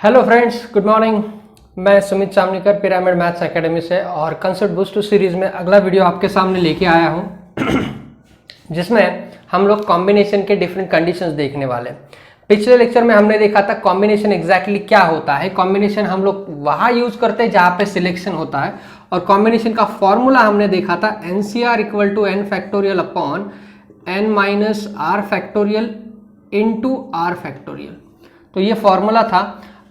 Hello friends, good morning. मैं Sumit चामनीकर pyramid maths academy से और कंसेप्ट बूस्ट टू सीरीज में अगला वीडियो आपके सामने लेके आया हूं जिसमें हम लोग कॉम्बिनेशन के डिफरेंट कंडीशंस देखने वाले हैं। पिछले लेक्चर में हमने देखा था कॉम्बिनेशन एग्जैक्टली क्या होता है। कॉम्बिनेशन हम लोग वहाँ यूज करते हैं जहाँ पे सिलेक्शन होता है, और कॉम्बिनेशन का फॉर्मूला हमने देखा था NCR equal to n factorial upon n minus r factorial into r factorial. तो ये फॉर्मूला था।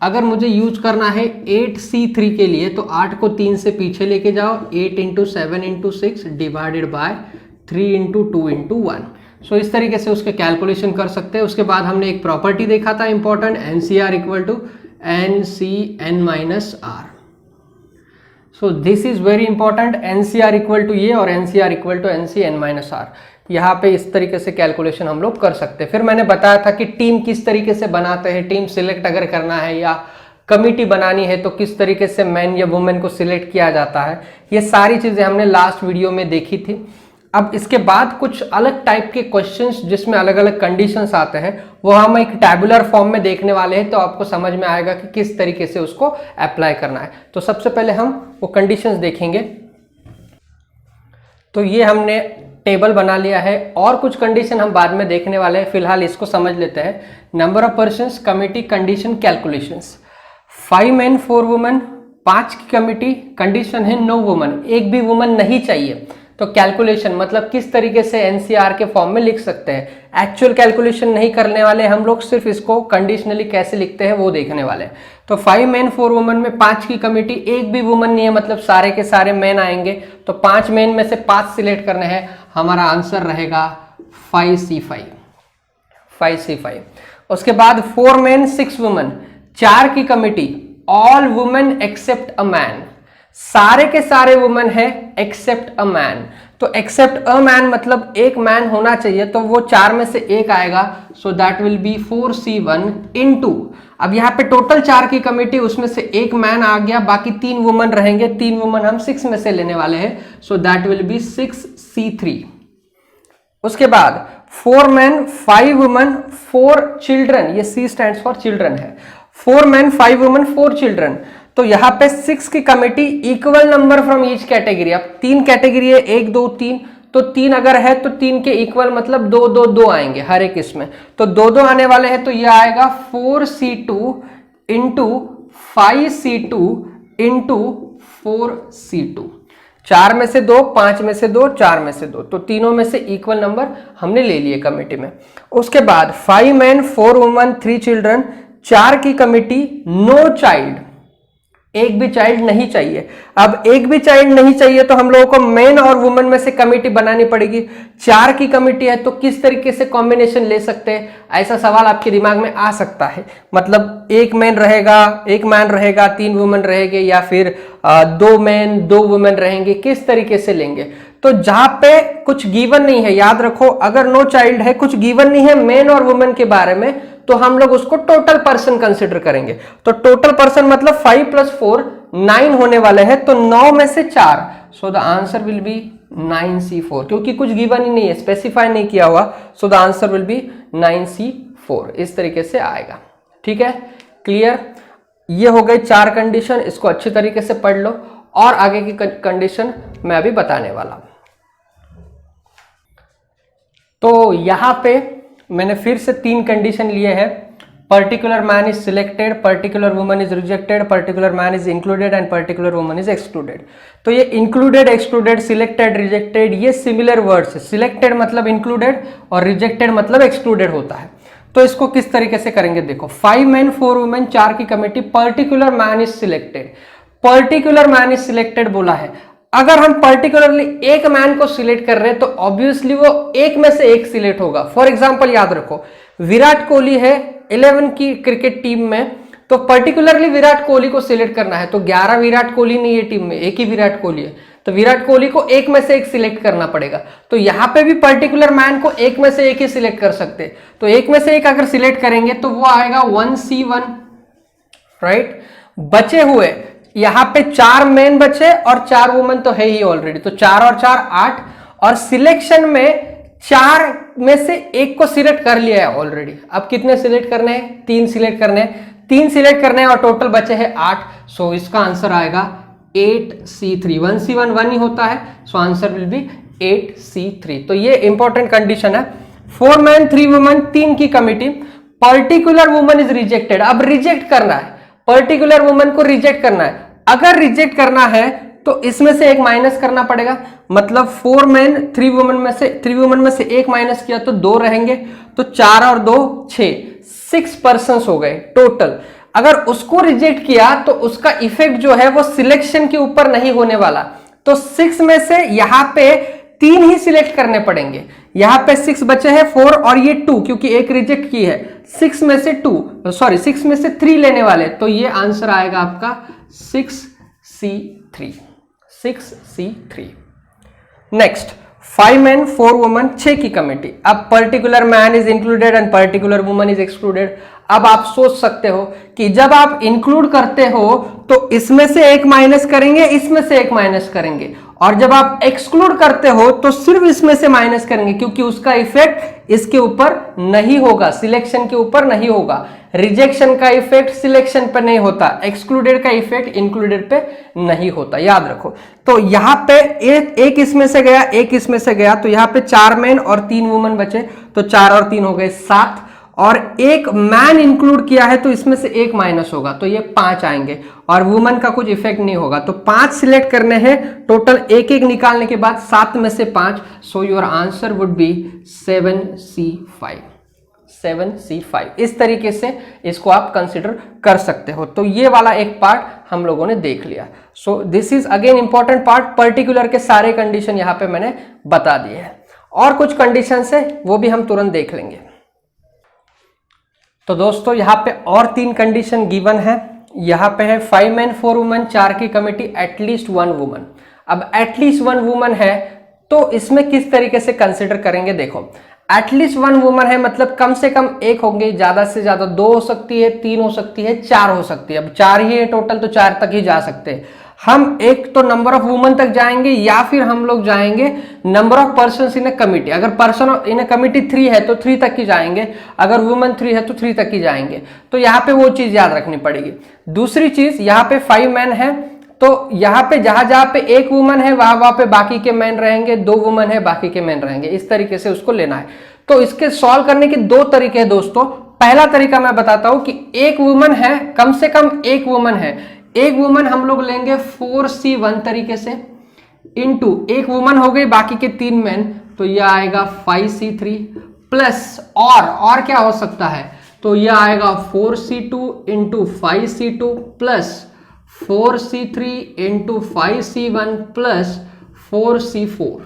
अगर मुझे यूज करना है 8C3 के लिए तो 8 को 3 से पीछे लेके जाओ, 8 into 7 into 6 divided by 3 into 2 into 1। सो इस तरीके से उसके कैलकुलेशन कर सकते हैं। उसके बाद हमने एक प्रॉपर्टी देखा था important, NCR equal to NCn minus r। So this is very important, NCR equal to ये और NCR equal to NCn minus r। यहाँ पे इस तरीके से कैलकुलेशन हम लोग कर सकते हैं। फिर मैंने बताया था कि टीम किस तरीके से बनाते हैं, टीम सिलेक्ट अगर करना है या कमिटी बनानी है तो किस तरीके से मैन या वुमेन को सिलेक्ट किया जाता है। ये सारी चीजें हमने लास्ट वीडियो में देखी थी। अब इसके बाद कुछ अलग टाइप के क्वेश्चंस जिसमें अलग अलग कंडीशंस आते हैं वो हम एक टैबुलर फॉर्म में देखने वाले हैं, तो आपको समझ में आएगा कि किस तरीके से उसको अप्लाई करना है। तो सबसे पहले हम वो कंडीशंस देखेंगे। तो ये हमने टेबल बना लिया है और कुछ कंडीशन हम बाद में देखने वाले हैं। फिलहाल इसको समझ लेते हैं। Number of persons, committee, condition, calculations. 5 main 4 women, 5 की कमिटी, कंडीशन है नो वुमन, एक भी वुमन नहीं चाहिए। तो कैलकुलेशन मतलब किस तरीके से NCR के फॉर्म में लिख सकते हैं। एक्चुअल कैलकुलेशन नहीं करने वाले हम लोग, सिर्फ इसको कंडीशनली कैसे लिखते हैं वो देखने वाले हैं। तो 5 मेन 4 वुमेन में 5 की कमिटी, एक भी वुमन नहीं है, मतलब सारे के सारे मेन आएंगे। तो 5 मेन में से 5 सिलेक्ट करने हैं। हमारा आंसर रहेगा 5C5। 5C5। उसके बाद 4 मेन 6 वुमेन, 4 की committee, all women except a man, सारे के सारे वुमेन है एक्सेप्ट अ मैन। तो एक्सेप्ट अ मैन मतलब एक मैन होना चाहिए, तो वो 4 में से एक आएगा। So that will be 4C1 into, अब यहाँ पे टोटल 4 की कमिटी, उसमें से एक मैन आ गया, बाकी 3 वुमेन रहेंगे। 3 वुमेन हम 6 में से लेने वाले हैं। So that will be 6C3। उसके बाद 4 मैन 5 वुमेन 4 चिल्ड्रन, ये C स्टैंड्स फॉर चिल्ड्रन है। 4 मैन 5 वुमेन 4 चिल्ड्रन, तो यहां पे 6 की committee, equal number from each category. अब 3 कैटेगरी है, 1 2 3, तो 3 अगर है तो 3 के इक्वल मतलब 2 2 2 आएंगे हर एक इसमें। तो 2 2 आने वाले हैं, तो ये आएगा 4C2 into 5C2 into 4C2। 4 में से 2, 5 में से 2, 4 में से 2, तो तीनों में से इक्वल नंबर हमने ले लिए कमिटी में। उसके बाद 5 मैन 4 वुमेन 3 चिल्ड्रन, 4 की कमिटी, नो चाइल्ड, एक भी चाइल्ड नहीं चाहिए। अब एक भी चाइल्ड नहीं चाहिए तो हम लोगों को मेन और वुमेन में से कमिटी बनानी पड़ेगी। 4 की कमिटी है तो किस तरीके से कॉम्बिनेशन ले सकते हैं, ऐसा सवाल आपके दिमाग में आ सकता है। मतलब एक मैन रहेगा, एक मैन रहेगा, 3 वुमेन रहेंगे, या फिर 2 मैन 2 वुमेन रहेंगे, किस तरीके से लेंगे। तो जहां पे कुछ गिवन नहीं है, याद रखो, अगर नो चाइल्ड है, कुछ गिवन नहीं है मेन और वुमेन के बारे में, तो हम लोग उसको टोटल पर्सन कंसिडर करेंगे। तो टोटल पर्सन मतलब 5 + 4 9 होने वाले हैं, तो 9 में से 4। So the answer will be 9C4, क्योंकि कुछ गिवन ही नहीं है, स्पेसिफाई नहीं किया हुआ। So the answer will be 9C4। इस तरीके से आएगा। ठीक है, क्लियर। ये हो गई 4 कंडीशन, इसको अच्छी तरीके से पढ़ लो और आगे की कंडीशन मैं अभी बताने वाला हूं। तो यहां पे मैंने फिर से 3 कंडीशन लिए हैं। Particular man is selected, particular woman is rejected, particular man is included and particular woman is excluded. तो ये इंक्लूडेड, एक्सक्लूडेड, सिलेक्टेड, रिजेक्टेड, ये सिमिलर वर्ड्स है। सिलेक्टेड मतलब इंक्लूडेड और रिजेक्टेड मतलब एक्सक्लूडेड होता है। तो इसको किस तरीके से करेंगे, देखो। 5 मैन 4 वुमेन, 4 की committee, particular man is selected. Particular man is selected बोला है, अगर हम पर्टिकुलरली एक मैन को सिलेक्ट कर रहे हैं तो ऑब्वियसली वो एक में से एक सिलेक्ट होगा। फॉर एग्जांपल याद रखो, विराट कोहली है 11 की क्रिकेट टीम में, तो पर्टिकुलरली विराट कोहली को सिलेक्ट करना है। तो 11 विराट कोहली नहीं है टीम में, एक ही विराट कोहली है, तो विराट कोहली को एक में से एक सिलेक्ट करना पड़ेगा। तो यहां पे भी पर्टिकुलर मैन को एक में से एक ही सिलेक्ट कर सकते हैं। तो एक में से एक अगर सिलेक्ट करेंगे तो वो आएगा 1C1, राइट। बचे हुए यहां पे 4 मेन बचे और 4 वुमेन तो है ही ऑलरेडी, तो 4 और 4 8, और सिलेक्शन में 4 में से एक को सिलेक्ट कर लिया है ऑलरेडी। अब कितने सिलेक्ट करने हैं, 3 सिलेक्ट करने हैं। 3 सिलेक्ट करने हैं और टोटल बचे हैं 8, सो इसका आंसर आएगा 8C3। 1C1 1 ही होता है, so answer will be 8C3। तो ये इंपॉर्टेंट कंडीशन है। 4 मैन 3 वुमन, 3 की committee, particular woman is rejected. अब रिजेक्ट करना है, पर्टिकुलर वुमन को रिजेक्ट करना है। अगर रिजेक्ट करना है तो इसमें से एक माइनस करना पड़ेगा, मतलब 4 मैन 3 वुमन में से एक माइनस किया तो 2 रहेंगे, तो 4 और 2 6 पर्सन्स हो गए टोटल। अगर उसको रिजेक्ट किया तो उसका इफेक्ट जो है वो सिलेक्शन के ऊपर नहीं होने वाला, तो 6 में से यहां पे 3 ही सिलेक्ट करने पड़ेंगे। यहां पे 6 बचे हैं, 4 और ये 2, क्योंकि एक रिजेक्ट की है। 6 में से 3 लेने वाले, तो ये आंसर आएगा आपका 6C3। नेक्स्ट 5 मैन 4 वुमन, 6 की कमिटी। अब particular man is included and particular woman is excluded. अब आप सोच सकते हो कि जब आप इंक्लूड करते हो तो इसमें से एक माइनस करेंगे, इसमें से एक माइनस करेंगे, और जब आप एक्सक्लूड करते हो तो सिर्फ इसमें से माइनस करेंगे, क्योंकि उसका इफेक्ट इसके ऊपर नहीं होगा, सिलेक्शन के ऊपर नहीं होगा। रिजेक्शन का इफेक्ट सिलेक्शन पे नहीं होता, एक्सक्लूडेड का इफेक्ट इंक्लूडेड पे नहीं होता, याद रखो। तो यहां पे एक इसमें से गया, एक इसमें से गया, तो यहां पे 4 मैन और 3 वुमन बचे, तो 4 और 3 हो गए 7, और एक मैन इंक्लूड किया है तो इसमें से एक माइनस होगा, तो ये 5 आएंगे, और वुमन का कुछ इफेक्ट नहीं होगा। तो 5 सिलेक्ट करने हैं टोटल, एक एक निकालने के बाद 7 में से 5, so your answer would be 7C5। 7C5 इस तरीके से इसको आप कंसिडर कर सकते हो। तो ये वाला एक पार्ट हम लोगों ने देख लिया। सो this is again important part. Particular के सारे कंडीशन यहां पे मैंने बता दिए हैं, और कुछ कंडीशन है वो भी हम तुरंत देख लेंगे। तो दोस्तों यहाँ पे और 3 कंडीशन गिवन है। यहाँ पे है 5 मैन 4 वुमन, 4 की कमिटी, एटलीस्ट 1 वुमन। अब एटलीस्ट 1 वुमन है तो इसमें किस तरीके से कंसिडर करेंगे, देखो एटलीस्ट 1 वुमन है मतलब कम से कम एक होंगे, ज्यादा से ज्यादा 2 हो सकती है, 3 हो सकती है, 4 हो सकती है। अब 4 ही है टोटल, तो 4 तक ही जा सकते हैं हम। एक तो नंबर ऑफ वुमन तक जाएंगे, या फिर हम लोग जाएंगे number of persons in A committee. अगर पर्सन इन ए कमिटी 3 है तो 3 तक ही जाएंगे, अगर वुमन 3 है तो 3 तक ही जाएंगे। तो यहाँ पे वो चीज याद रखनी पड़ेगी। दूसरी चीज, यहाँ पे 5 मैन है तो यहाँ पे जहां पे एक वुमन है वहां पे बाकी के मैन रहेंगे, 2 वुमन है बाकी के मैन रहेंगे, इस तरीके से उसको लेना है। तो इसके सॉल्व करने के 2 तरीके हैं दोस्तों। पहला तरीका मैं बताता हूं कि एक वुमन है, कम से कम एक वुमन है, एक वुमन हम लोग लेंगे 4C1 तरीके से, इनटू एक वुमन हो गई, बाकी के 3 मैन, तो यह आएगा 5C3 प्लस और क्या हो सकता है, तो यह आएगा 4C2 into 5C2 plus 4C3 into 5C1 plus 4C4।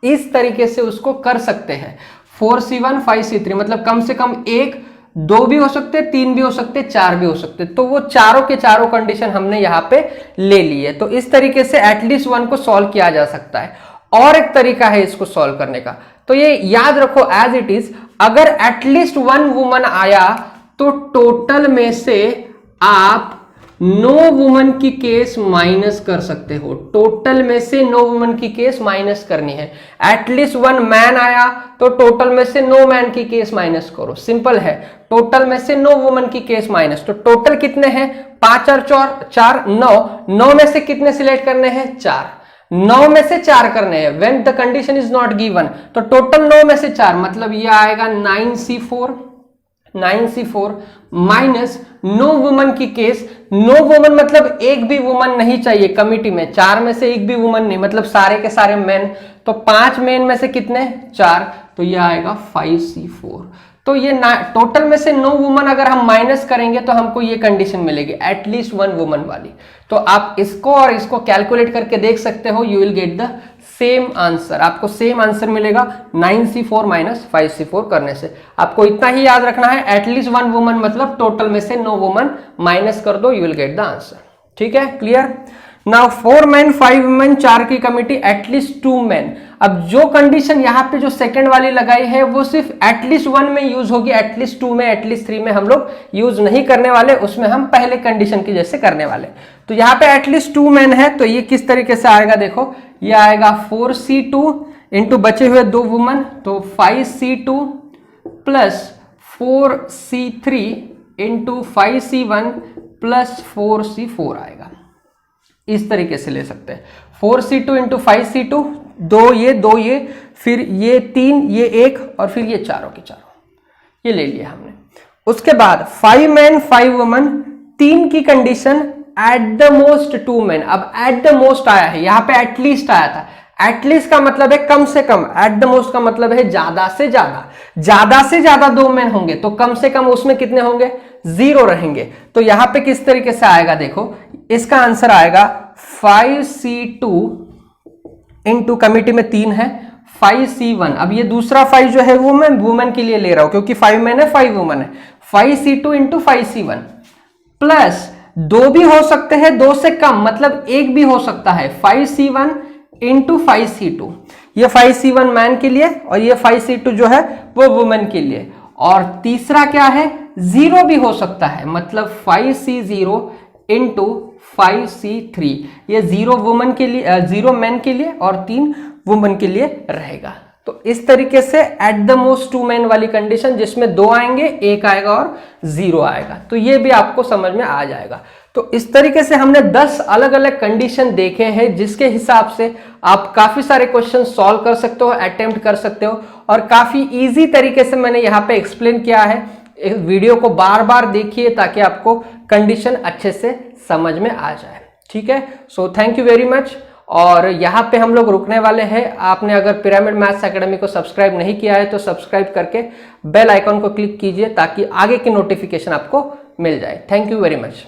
इस तरीके से उसको कर सकते हैं। 4C1 5C3 मतलब कम से कम 1, 2 भी हो सकते, 3 भी हो सकते, 4 भी हो सकते। तो वो चारों के चारों कंडीशन हमने यहां पे ले ली है। तो इस तरीके से एटलीस्ट 1 को सॉल्व किया जा सकता है। और एक तरीका है इसको सॉल्व करने का, तो ये याद रखो एज इट इज, अगर एटलीस्ट 1 वुमन आया तो टोटल में से आप 9 वुमन की केस माइनस कर सकते हो। टोटल में से 9 वुमन की केस माइनस करनी है। एटलीस्ट 1 मैन आया तो टोटल में से 9 मैन की केस माइनस करो, सिंपल है। टोटल में से 9 वुमन की केस माइनस, तो टोटल कितने हैं, 5 और 4 9, 9 में से कितने सिलेक्ट करने हैं, 4, 9 में से 4 करने हैं when the condition is not given. तो टोटल 9 में से 4 मतलब ये आएगा 9C4 माइनस 9 वुमन की केस। 9 वुमन मतलब एक भी वुमन नहीं चाहिए कमिटी में, 4 में से एक भी वुमन नहीं, मतलब सारे के सारे मेन। तो 5 मेन में से कितने, 4, तो ये आएगा 5C4। तो ये टोटल में से 9 वुमन अगर हम माइनस करेंगे तो हमको ये कंडीशन मिलेगी एटलीस्ट 1 वुमन वाली। तो आप इसको और इसको कैलकुलेट करके देख सकते हो, you will get the same answer. आपको सेम आंसर मिलेगा 9C4 माइनस 5C4 करने से। आपको इतना ही याद रखना है, एटलीस्ट 1 वुमन मतलब टोटल में से 9 वुमन माइनस कर दो, you will get the answer. ठीक है, क्लियर। नाउ 4 मैन 5 वुमेन, 4 की कमिटी, एटलीस्ट 2 मैन। अब जो कंडीशन यहाँ पे जो सेकंड वाली लगाई है वो सिर्फ एटलीस्ट 1 में यूज होगी, एटलीस्ट 2 में, एटलीस्ट 3 में हम लोग यूज नहीं करने वाले, उसमें हम पहले कंडीशन की जैसे करने वाले। तो यहाँ पे एटलीस्ट 2 मैन है तो ये किस तरीके से आएगा, देखो ये आएगा 4C2 इंटू बचे हुए 2 वुमन, तो 5C2 plus 4C3 into 5C1 plus 4C4 आएगा। इस तरीके से ले सकते हैं 4C2 इंटू 5C2, दो ये, फिर ये 3, ये 1 और फिर ये चारों के चारों, ये ले लिया हमने। उसके बाद 5 मैन 5 वुमन, 3 की condition at the most 2 man. अब एट द मोस्ट आया है, यहां पे एटलीस्ट आया था। एटलीस्ट का मतलब है कम से कम, एट द मोस्ट का मतलब है ज्यादा से ज्यादा। ज्यादा से ज्यादा 2 मैन होंगे तो कम से कम उसमें कितने होंगे, 0 रहेंगे। तो यहां पे किस तरीके से आएगा, देखो इसका आंसर आएगा 5C2 इंटू कमिटी में 3 है 5C1। अब ये दूसरा 5 जो है वो मैं वुमेन के लिए ले रहा हूं क्योंकि 5 मैन है 5 वुमेन है। 5C2 इंटू 5C1 प्लस 2 भी हो सकते हैं, 2 से कम मतलब 1 भी हो सकता है 5C1 इंटू 5C2। ये 5C1 मैन के लिए और ये 5C2 जो है वो वुमेन के लिए। और तीसरा क्या है, 0 भी हो सकता है मतलब 5C0 इंटू 5C3। ये 0 वुमेन के लिए, 0 मैन के लिए और 3 वुमेन के लिए रहेगा। तो इस तरीके से एट द मोस्ट 2 मैन वाली कंडीशन जिसमें 2 आएंगे, 1 आएगा और 0 आएगा, तो ये भी आपको समझ में आ जाएगा। तो इस तरीके से हमने 10 अलग अलग कंडीशन देखे हैं जिसके हिसाब से आप काफी सारे क्वेश्चन सॉल्व कर सकते हो, अटेम्प्ट कर सकते हो और काफी इजी तरीके से मैंने यहाँ पे एक्सप्लेन किया है। इस वीडियो को बार बार देखिए ताकि आपको कंडीशन अच्छे से समझ में आ जाए। ठीक है, so thank you very much. और यहाँ पे हम लोग रुकने वाले हैं। आपने अगर पिरामिड मैथ्स एकेडमी को सब्सक्राइब नहीं किया है तो सब्सक्राइब करके बेल आइकॉन को क्लिक कीजिए ताकि आगे की नोटिफिकेशन आपको मिल जाए। Thank you very much.